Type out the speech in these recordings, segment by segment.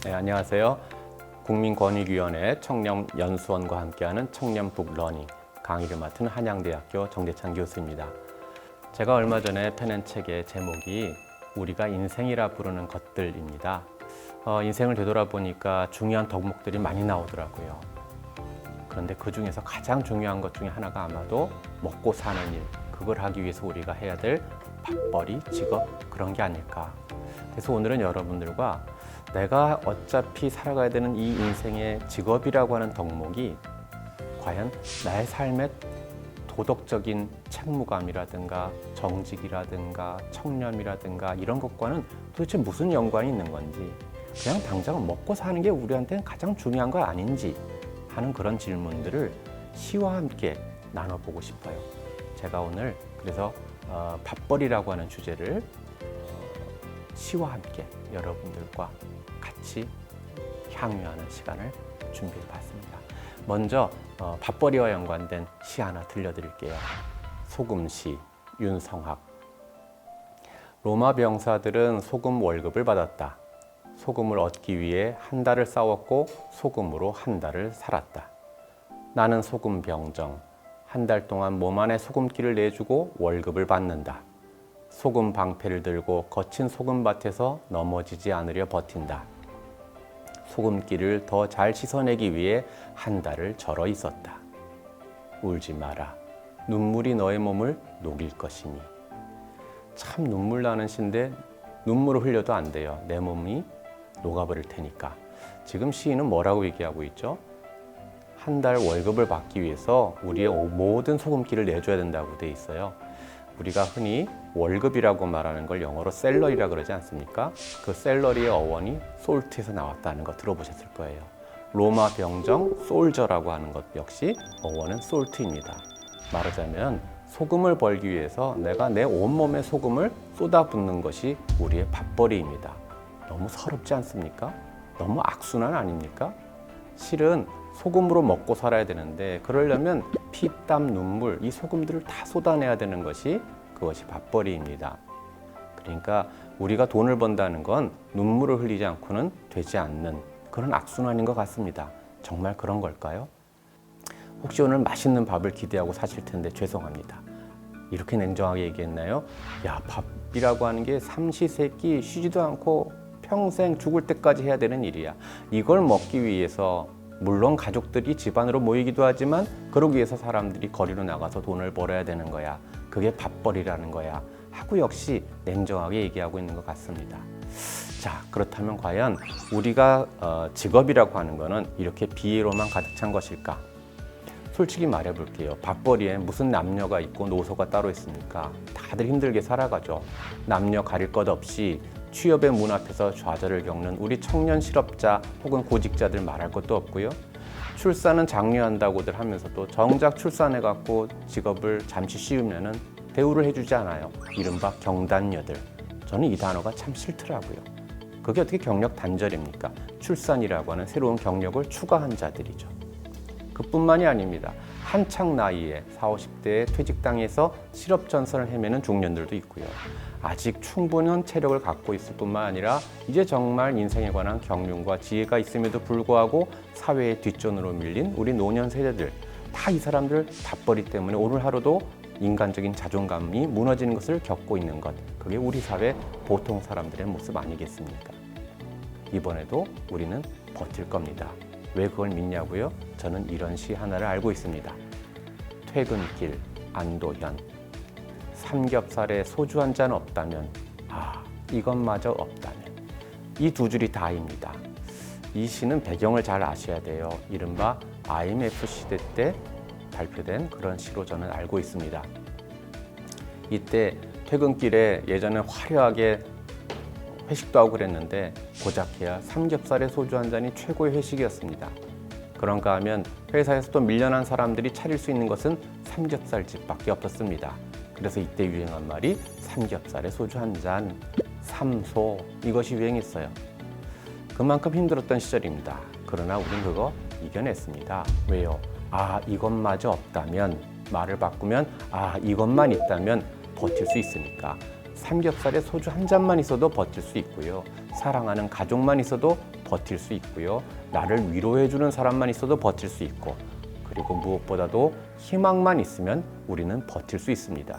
네, 안녕하세요. 국민권익위원회 청렴연수원과 함께하는 청렴북러닝 강의를 맡은 한양대학교 정대찬 교수입니다. 제가 얼마 전에 펴낸 책의 제목이 우리가 인생이라 부르는 것들입니다. 인생을 되돌아보니까 중요한 덕목들이 많이 나오더라고요. 그런데 그 중에서 가장 중요한 것 중에 하나가 아마도 먹고 사는 일, 그걸 하기 위해서 우리가 해야 될 밥벌이, 직업, 그런 게 아닐까. 그래서 오늘은 여러분들과 내가 어차피 살아가야 되는 이 인생의 직업이라고 하는 덕목이 과연 나의 삶의 도덕적인 책무감이라든가 정직이라든가 청렴이라든가 이런 것과는 도대체 무슨 연관이 있는 건지, 그냥 당장 먹고 사는 게 우리한테는 가장 중요한 거 아닌지 하는 그런 질문들을 시와 함께 나눠보고 싶어요. 제가 오늘 그래서 밥벌이라고 하는 주제를 시와 함께 여러분들과 같이 향유하는 시간을 준비해 봤습니다. 먼저 밥벌이와 연관된 시 하나 들려드릴게요. 소금시, 윤성학. 로마 병사들은 소금 월급을 받았다. 소금을 얻기 위해 한 달을 싸웠고 소금으로 한 달을 살았다. 나는 소금 병정. 한 달 동안 몸 안에 소금기를 내주고 월급을 받는다. 소금 방패를 들고 거친 소금밭에서 넘어지지 않으려 버틴다. 소금기를 더 잘 씻어내기 위해 한 달을 절어 있었다. 울지 마라. 눈물이 너의 몸을 녹일 것이니. 참 눈물 나는 시인데 눈물을 흘려도 안 돼요. 내 몸이 녹아버릴 테니까. 지금 시인은 뭐라고 얘기하고 있죠? 한 달 월급을 받기 위해서 우리의 모든 소금기를 내줘야 된다고 돼 있어요. 우리가 흔히 월급이라고 말하는 걸 영어로 셀러리라 그러지 않습니까? 그 셀러리의 어원이 솔트에서 나왔다는 거 들어보셨을 거예요. 로마 병정 솔저라고 하는 것 역시 어원은 솔트입니다. 말하자면 소금을 벌기 위해서 내가 내 온몸에 소금을 쏟아붓는 것이 우리의 밥벌이입니다. 너무 서럽지 않습니까? 너무 악순환 아닙니까? 실은 소금으로 먹고 살아야 되는데 그러려면 피, 땀, 눈물 이 소금들을 다 쏟아내야 되는 것이 그것이 밥벌이입니다. 그러니까 우리가 돈을 번다는 건 눈물을 흘리지 않고는 되지 않는 그런 악순환인 것 같습니다. 정말 그런 걸까요? 혹시 오늘 맛있는 밥을 기대하고 사실 텐데 죄송합니다. 이렇게 냉정하게 얘기했나요? 야, 밥이라고 하는 게 삼시세끼 쉬지도 않고 평생 죽을 때까지 해야 되는 일이야. 이걸 먹기 위해서 물론 가족들이 집안으로 모이기도 하지만 그러기 위해서 사람들이 거리로 나가서 돈을 벌어야 되는 거야. 그게 밥벌이라는 거야. 하고 역시 냉정하게 얘기하고 있는 것 같습니다. 자, 그렇다면 과연 우리가 직업이라고 하는 거는 이렇게 비애로만 가득 찬 것일까? 솔직히 말해볼게요. 밥벌이에 무슨 남녀가 있고 노소가 따로 있습니까? 다들 힘들게 살아가죠. 남녀 가릴 것 없이 취업의 문 앞에서 좌절을 겪는 우리 청년 실업자 혹은 고직자들 말할 것도 없고요. 출산은 장려한다고들 하면서도 정작 출산해갖고 직업을 잠시 쉬우면은 대우를 해주지 않아요. 이른바 경단녀들. 저는 이 단어가 참 싫더라고요. 그게 어떻게 경력 단절입니까? 출산이라고 하는 새로운 경력을 추가한 자들이죠. 그뿐만이 아닙니다. 한창 나이에 40, 50대에 퇴직당해서 실업 전선을 헤매는 중년들도 있고요. 아직 충분한 체력을 갖고 있을 뿐만 아니라 이제 정말 인생에 관한 경륜과 지혜가 있음에도 불구하고 사회의 뒷전으로 밀린 우리 노년 세대들, 다 이 사람들 밥벌이 때문에 오늘 하루도 인간적인 자존감이 무너지는 것을 겪고 있는 것, 그게 우리 사회 보통 사람들의 모습 아니겠습니까? 이번에도 우리는 버틸 겁니다. 왜 그걸 믿냐고요? 저는 이런 시 하나를 알고 있습니다. 퇴근길 안도현. 삼겹살에 소주 한 잔 없다면, 이것마저 없다면. 이 두 줄이 다입니다. 이 시는 배경을 잘 아셔야 돼요. 이른바 IMF 시대 때 발표된 그런 시로 저는 알고 있습니다. 이때 퇴근길에 예전에 화려하게 회식도 하고 그랬는데 고작해야 삼겹살에 소주 한 잔이 최고의 회식이었습니다. 그런가 하면 회사에서도 밀려난 사람들이 차릴 수 있는 것은 삼겹살집밖에 없었습니다. 그래서 이때 유행한 말이 삼겹살에 소주 한 잔, 삼소, 이것이 유행했어요. 그만큼 힘들었던 시절입니다. 그러나 우린 그거 이겨냈습니다. 왜요? 이것마저 없다면, 말을 바꾸면 이것만 있다면 버틸 수 있으니까. 삼겹살에 소주 한 잔만 있어도 버틸 수 있고요. 사랑하는 가족만 있어도 버틸 수 있고요. 나를 위로해주는 사람만 있어도 버틸 수 있고, 그리고 무엇보다도 희망만 있으면 우리는 버틸 수 있습니다.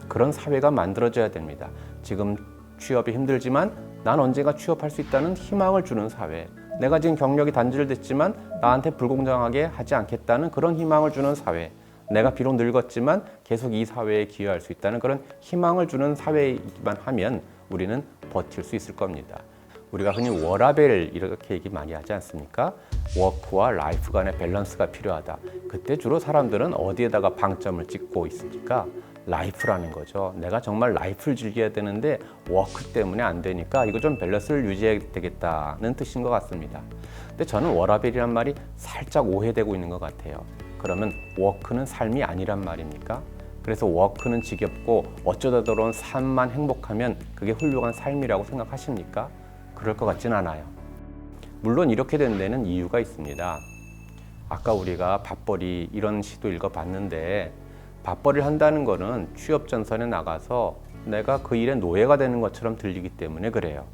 그런 사회가 만들어져야 됩니다. 지금 취업이 힘들지만 난 언젠가 취업할 수 있다는 희망을 주는 사회, 내가 지금 경력이 단절됐지만 나한테 불공정하게 하지 않겠다는 그런 희망을 주는 사회, 내가 비록 늙었지만 계속 이 사회에 기여할 수 있다는 그런 희망을 주는 사회이기만 하면 우리는 버틸 수 있을 겁니다. 우리가 흔히 워라밸 이렇게 얘기 많이 하지 않습니까? 워크와 라이프 간의 밸런스가 필요하다. 그때 주로 사람들은 어디에다가 방점을 찍고 있으니까 라이프라는 거죠. 내가 정말 라이프를 즐겨야 되는데 워크 때문에 안 되니까 이거 좀 밸런스를 유지해야 되겠다는 뜻인 것 같습니다. 근데 저는 워라밸이란 말이 살짝 오해되고 있는 것 같아요. 그러면 워크는 삶이 아니란 말입니까? 그래서 워크는 지겹고 어쩌다 들어온 삶만 행복하면 그게 훌륭한 삶이라고 생각하십니까? 그럴 것 같진 않아요. 물론 이렇게 된 데는 이유가 있습니다. 아까 우리가 밥벌이 이런 시도 읽어봤는데, 밥벌이를 한다는 거는 취업 전선에 나가서 내가 그 일의 노예가 되는 것처럼 들리기 때문에 그래요.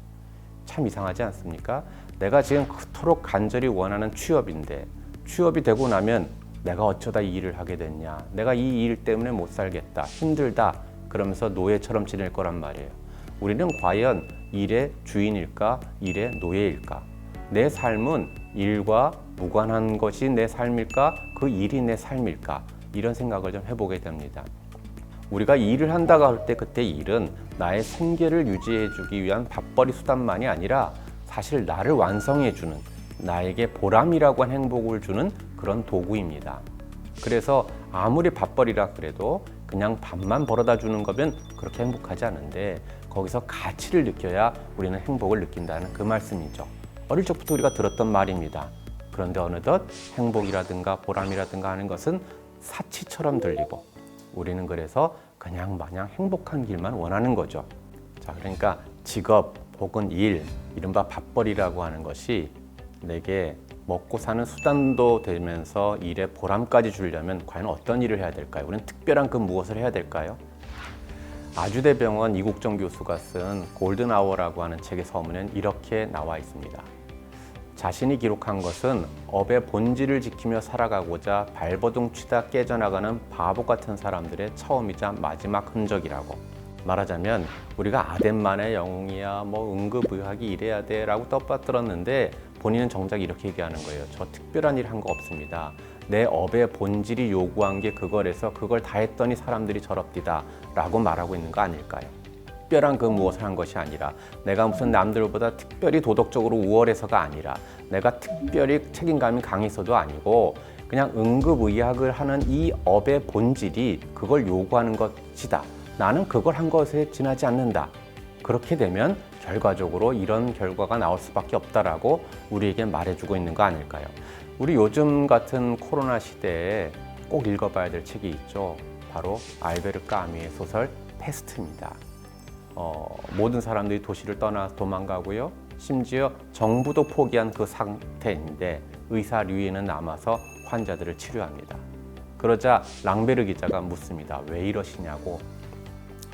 참 이상하지 않습니까? 내가 지금 그토록 간절히 원하는 취업인데 취업이 되고 나면 내가 어쩌다 이 일을 하게 됐냐, 내가 이 일 때문에 못 살겠다, 힘들다, 그러면서 노예처럼 지낼 거란 말이에요. 우리는 과연 일의 주인일까, 일의 노예일까? 내 삶은 일과 무관한 것이 내 삶일까, 그 일이 내 삶일까? 이런 생각을 좀 해보게 됩니다. 우리가 일을 한다고 할 때 그때 일은 나의 생계를 유지해주기 위한 밥벌이 수단만이 아니라 사실 나를 완성해주는, 나에게 보람이라고 한 행복을 주는 그런 도구입니다. 그래서 아무리 밥벌이라 그래도 그냥 밥만 벌어다 주는 거면 그렇게 행복하지 않은데 거기서 가치를 느껴야 우리는 행복을 느낀다는 그 말씀이죠. 어릴 적부터 우리가 들었던 말입니다. 그런데 어느덧 행복이라든가 보람이라든가 하는 것은 사치처럼 들리고 우리는 그래서 그냥 마냥 행복한 길만 원하는 거죠. 자, 그러니까 직업 혹은 일, 이른바 밥벌이라고 하는 것이 내게 먹고 사는 수단도 되면서 일에 보람까지 주려면 과연 어떤 일을 해야 될까요? 우리는 특별한 그 무엇을 해야 될까요? 아주대병원 이국정 교수가 쓴 골든 아워라고 하는 책의 서문엔 이렇게 나와 있습니다. 자신이 기록한 것은 업의 본질을 지키며 살아가고자 발버둥 치다 깨져나가는 바보 같은 사람들의 처음이자 마지막 흔적이라고. 말하자면 우리가 아덴만의 영웅이야, 뭐 응급의학이 이래야 돼 라고 떠받들었는데 본인은 정작 이렇게 얘기하는 거예요. 저 특별한 일 한 거 없습니다. 내 업의 본질이 요구한 게 그거라서 그걸 다 했더니 사람들이 저럽디다 라고 말하고 있는 거 아닐까요? 특별한 그 무엇을 한 것이 아니라, 내가 무슨 남들보다 특별히 도덕적으로 우월해서가 아니라, 내가 특별히 책임감이 강해서도 아니고 그냥 응급의학을 하는 이 업의 본질이 그걸 요구하는 것이다. 나는 그걸 한 것에 지나지 않는다. 그렇게 되면 결과적으로 이런 결과가 나올 수밖에 없다라고 우리에게 말해주고 있는 거 아닐까요? 우리 요즘 같은 코로나 시대에 꼭 읽어봐야 될 책이 있죠. 바로 알베르 까뮈의 소설 페스트입니다. 모든 사람들이 도시를 떠나 도망가고요. 심지어 정부도 포기한 그 상태인데 의사 류이는 남아서 환자들을 치료합니다. 그러자 랑베르 기자가 묻습니다. 왜 이러시냐고.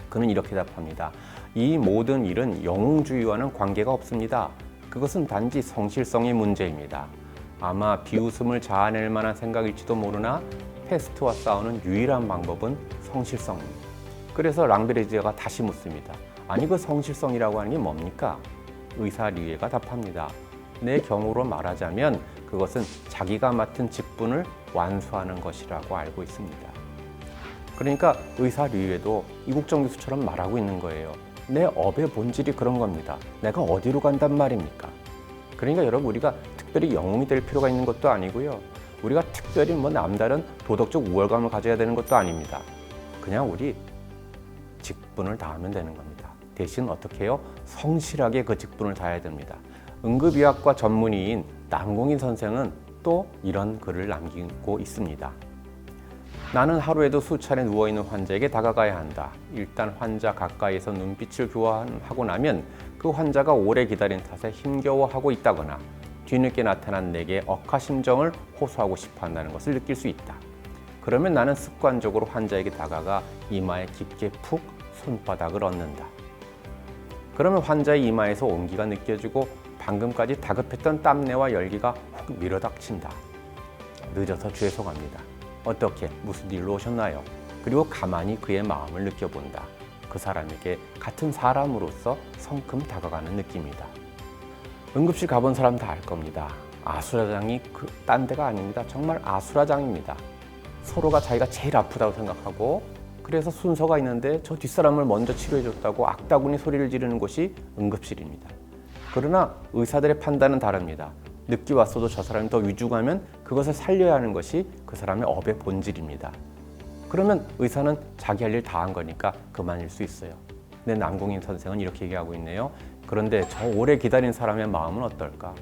그는 이렇게 답합니다. 이 모든 일은 영웅주의와는 관계가 없습니다. 그것은 단지 성실성의 문제입니다. 아마 비웃음을 자아낼 만한 생각일지도 모르나 패스트와 싸우는 유일한 방법은 성실성입니다. 그래서 랑베르 기자가 다시 묻습니다. 아니 그 성실성이라고 하는 게 뭡니까? 의사 류에가 답합니다. 내 경우로 말하자면 그것은 자기가 맡은 직분을 완수하는 것이라고 알고 있습니다. 그러니까 의사 류에도 이국정 교수처럼 말하고 있는 거예요. 내 업의 본질이 그런 겁니다. 내가 어디로 간단 말입니까? 그러니까 여러분, 우리가 특별히 영웅이 될 필요가 있는 것도 아니고요. 우리가 특별히 뭐 남다른 도덕적 우월감을 가져야 되는 것도 아닙니다. 그냥 우리 직분을 다하면 되는 겁니다. 대신 어떻게 해요? 성실하게 그 직분을 다해야 됩니다. 응급의학과 전문의인 남궁인 선생은 또 이런 글을 남기고 있습니다. 나는 하루에도 수차례 누워있는 환자에게 다가가야 한다. 일단 환자 가까이에서 눈빛을 교환하고 나면 그 환자가 오래 기다린 탓에 힘겨워하고 있다거나 뒤늦게 나타난 내게 억하심정을 호소하고 싶어 한다는 것을 느낄 수 있다. 그러면 나는 습관적으로 환자에게 다가가 이마에 깊게 푹 손바닥을 얹는다. 그러면 환자의 이마에서 온기가 느껴지고 방금까지 다급했던 땀내와 열기가 훅 밀어닥친다. 늦어서 죄송합니다. 어떻게 무슨 일로 오셨나요? 그리고 가만히 그의 마음을 느껴본다. 그 사람에게 같은 사람으로서 성큼 다가가는 느낌이다. 응급실 가본 사람 다 알 겁니다. 아수라장이 딴 데가 아닙니다. 정말 아수라장입니다. 서로가 자기가 제일 아프다고 생각하고 그래서 순서가 있는데 저 뒷사람을 먼저 치료해줬다고 악다구니 소리를 지르는 곳이 응급실입니다. 그러나 의사들의 판단은 다릅니다. 늦게 왔어도 저 사람이 더 위중하면 그것을 살려야 하는 것이 그 사람의 업의 본질입니다. 그러면 의사는 자기 할 일 다 한 거니까 그만일 수 있어요. 근데 남궁인 선생은 이렇게 얘기하고 있네요. 그런데 저 오래 기다린 사람의 마음은 어떨까?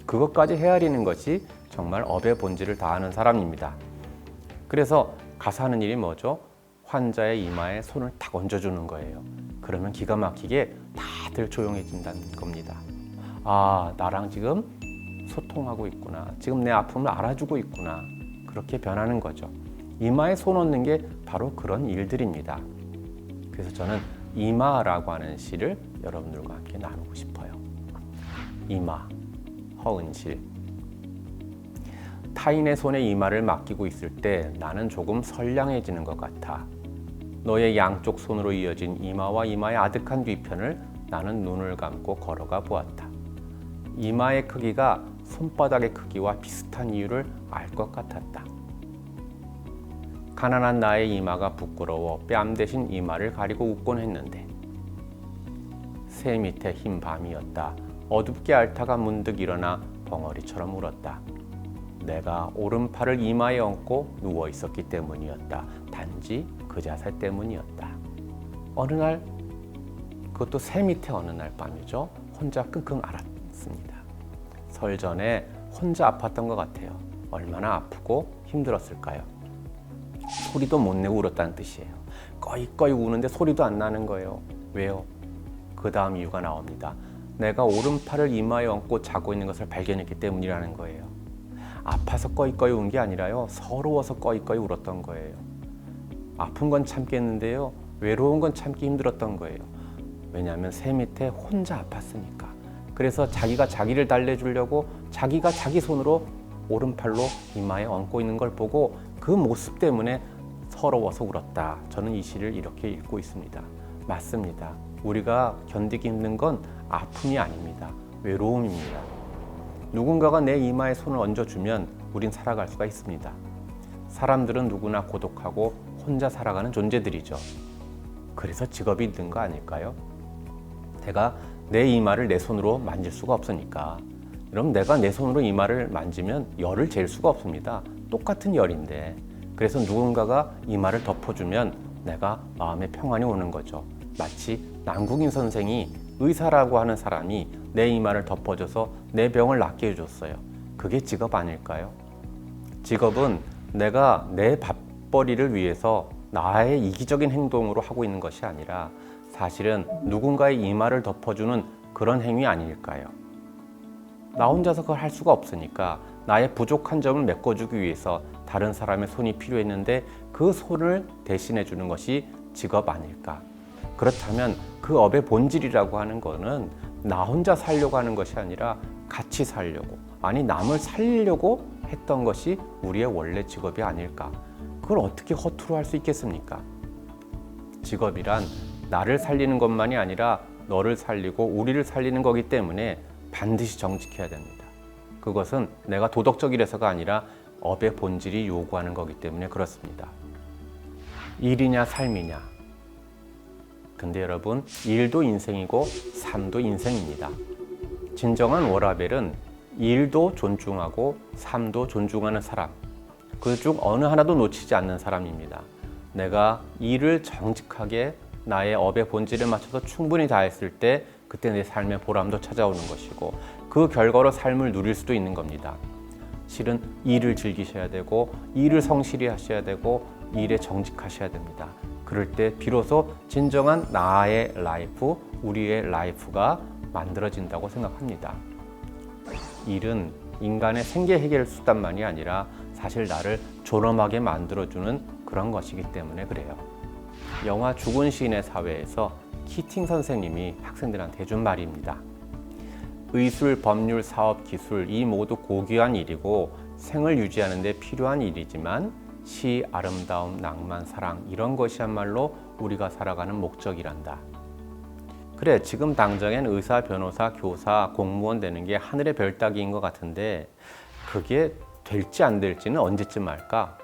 그것까지 헤아리는 것이 정말 업의 본질을 다하는 사람입니다. 그래서 가서 하는 일이 뭐죠? 환자의 이마에 손을 탁 얹어주는 거예요. 그러면 기가 막히게 다들 조용해진다는 겁니다. 아, 나랑 지금 소통하고 있구나. 지금 내 아픔을 알아주고 있구나. 그렇게 변하는 거죠. 이마에 손 얹는 게 바로 그런 일들입니다. 그래서 저는 이마라고 하는 시를 여러분들과 함께 나누고 싶어요. 이마, 허은실. 타인의 손에 이마를 맡기고 있을 때 나는 조금 선량해지는 것 같아. 너의 양쪽 손으로 이어진 이마와 이마의 아득한 뒤편을 나는 눈을 감고 걸어가 보았다. 이마의 크기가 손바닥의 크기와 비슷한 이유를 알 것 같았다. 가난한 나의 이마가 부끄러워 뺨 대신 이마를 가리고 웃곤 했는데 새 밑에 흰 밤이었다. 어둡게 앓다가 문득 일어나 벙어리처럼 울었다. 내가 오른팔을 이마에 얹고 누워 있었기 때문이었다. 단지 그 자세 때문이었다. 어느 날, 그것도 새 밑에 어느 날 밤이죠. 혼자 끙끙 앓았습니다. 설 전에 혼자 아팠던 것 같아요. 얼마나 아프고 힘들었을까요? 소리도 못 내고 울었다는 뜻이에요. 꺼이꺼이 우는데 소리도 안 나는 거예요. 왜요? 그 다음 이유가 나옵니다. 내가 오른팔을 이마에 얹고 자고 있는 것을 발견했기 때문이라는 거예요. 아파서 꺼이꺼이 운 게 아니라요. 서러워서 꺼이꺼이 울었던 거예요. 아픈 건 참겠는데요. 외로운 건 참기 힘들었던 거예요. 왜냐하면 새 밑에 혼자 아팠으니까. 그래서 자기가 자기를 달래주려고 자기가 자기 손으로 오른팔로 이마에 얹고 있는 걸 보고 그 모습 때문에 서러워서 울었다. 저는 이 시를 이렇게 읽고 있습니다. 맞습니다. 우리가 견디기 힘든 건 아픔이 아닙니다. 외로움입니다. 누군가가 내 이마에 손을 얹어주면 우린 살아갈 수가 있습니다. 사람들은 누구나 고독하고 혼자 살아가는 존재들이죠. 그래서 직업이 있는 거 아닐까요? 내가 내 이마를 내 손으로 만질 수가 없으니까. 그럼 내가 내 손으로 이마를 만지면 열을 잴 수가 없습니다. 똑같은 열인데. 그래서 누군가가 이마를 덮어주면 내가 마음의 평안이 오는 거죠. 마치 남궁인 선생이 의사라고 하는 사람이 내 이마를 덮어줘서 내 병을 낫게 해줬어요. 그게 직업 아닐까요? 직업은 내가 내 밥벌이를 위해서 나의 이기적인 행동으로 하고 있는 것이 아니라 사실은 누군가의 이마를 덮어주는 그런 행위 아닐까요? 나 혼자서 그걸 할 수가 없으니까 나의 부족한 점을 메꿔주기 위해서 다른 사람의 손이 필요했는데 그 손을 대신해 주는 것이 직업 아닐까? 그렇다면 그 업의 본질이라고 하는 거는 나 혼자 살려고 하는 것이 아니라 같이 살려고, 아니 남을 살리려고 했던 것이 우리의 원래 직업이 아닐까? 그걸 어떻게 허투루 할 수 있겠습니까? 직업이란 나를 살리는 것만이 아니라 너를 살리고 우리를 살리는 거기 때문에 반드시 정직해야 됩니다. 그것은 내가 도덕적이라서가 아니라 업의 본질이 요구하는 거기 때문에 그렇습니다. 일이냐 삶이냐. 근데 여러분, 일도 인생이고 삶도 인생입니다. 진정한 워라벨은 일도 존중하고 삶도 존중하는 사람, 그 중 어느 하나도 놓치지 않는 사람입니다. 내가 일을 정직하게 나의 업의 본질에 맞춰서 충분히 다했을 때 그때 내 삶의 보람도 찾아오는 것이고 그 결과로 삶을 누릴 수도 있는 겁니다. 실은 일을 즐기셔야 되고 일을 성실히 하셔야 되고 일에 정직하셔야 됩니다. 그럴 때 비로소 진정한 나의 라이프, 우리의 라이프가 만들어진다고 생각합니다. 일은 인간의 생계 해결 수단만이 아니라 사실 나를 존엄하게 만들어주는 그런 것이기 때문에 그래요. 영화 죽은 시인의 사회에서 키팅 선생님이 학생들한테 해준 말입니다. 의술, 법률, 사업, 기술 이 모두 고귀한 일이고 생을 유지하는 데 필요한 일이지만 시, 아름다움, 낭만, 사랑 이런 것이야말로 우리가 살아가는 목적이란다. 그래, 지금 당장엔 의사, 변호사, 교사, 공무원 되는 게 하늘의 별 따기인 것 같은데 그게 될지 안 될지는 언제쯤 알까?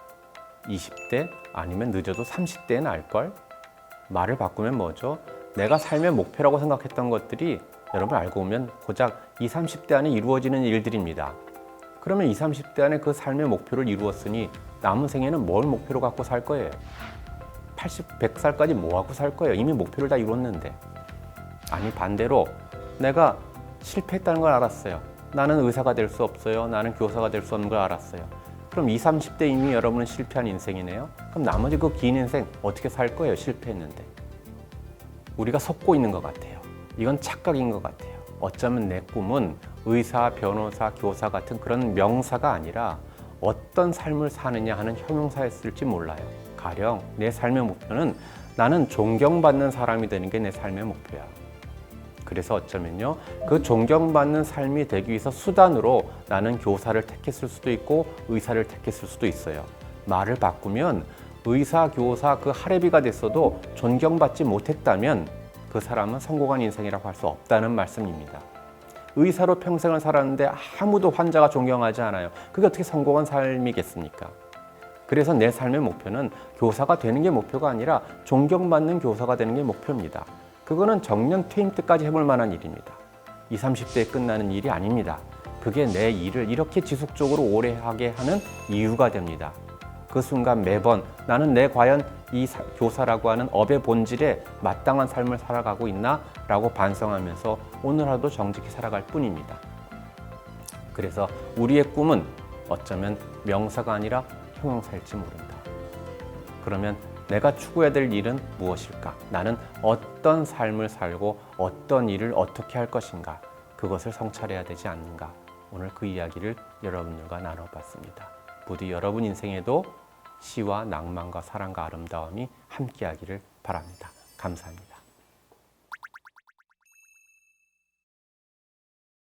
20대 아니면 늦어도 30대엔 알걸? 말을 바꾸면 뭐죠? 내가 삶의 목표라고 생각했던 것들이 여러분 알고 보면 고작 20, 30대 안에 이루어지는 일들입니다. 그러면 20, 30대 안에 그 삶의 목표를 이루었으니 남은 생에는 뭘 목표로 갖고 살 거예요? 80, 100살까지 뭐 하고 살 거예요? 이미 목표를 다 이뤘는데. 아니 반대로 내가 실패했다는 걸 알았어요. 나는 의사가 될 수 없어요. 나는 교사가 될 수 없는 걸 알았어요. 그럼 20, 30대 이미 여러분은 실패한 인생이네요. 그럼 나머지 그 긴 인생 어떻게 살 거예요? 실패했는데. 우리가 속고 있는 것 같아요. 이건 착각인 것 같아요. 어쩌면 내 꿈은 의사, 변호사, 교사 같은 그런 명사가 아니라 어떤 삶을 사느냐 하는 형용사였을지 몰라요. 가령 내 삶의 목표는 나는 존경받는 사람이 되는 게 내 삶의 목표야. 그래서 어쩌면요, 그 존경받는 삶이 되기 위해서 수단으로 나는 교사를 택했을 수도 있고 의사를 택했을 수도 있어요. 말을 바꾸면 의사, 교사 그 할애비가 됐어도 존경받지 못했다면 그 사람은 성공한 인생이라고 할 수 없다는 말씀입니다. 의사로 평생을 살았는데 아무도 환자가 존경하지 않아요. 그게 어떻게 성공한 삶이겠습니까? 그래서 내 삶의 목표는 교사가 되는 게 목표가 아니라 존경받는 교사가 되는 게 목표입니다. 그거는 정년 퇴임 때까지 해볼 만한 일입니다. 20, 30대에 끝나는 일이 아닙니다. 그게 내 일을 이렇게 지속적으로 오래 하게 하는 이유가 됩니다. 그 순간 매번 나는 과연 이 교사라고 하는 업의 본질에 마땅한 삶을 살아가고 있나? 라고 반성하면서 오늘 하루도 정직히 살아갈 뿐입니다. 그래서 우리의 꿈은 어쩌면 명사가 아니라 형용사일지 모른다. 그러면 내가 추구해야 될 일은 무엇일까? 나는 어떤 삶을 살고 어떤 일을 어떻게 할 것인가? 그것을 성찰해야 되지 않는가? 오늘 그 이야기를 여러분들과 나눠봤습니다. 부디 여러분 인생에도 시와 낭만과 사랑과 아름다움이 함께하기를 바랍니다. 감사합니다.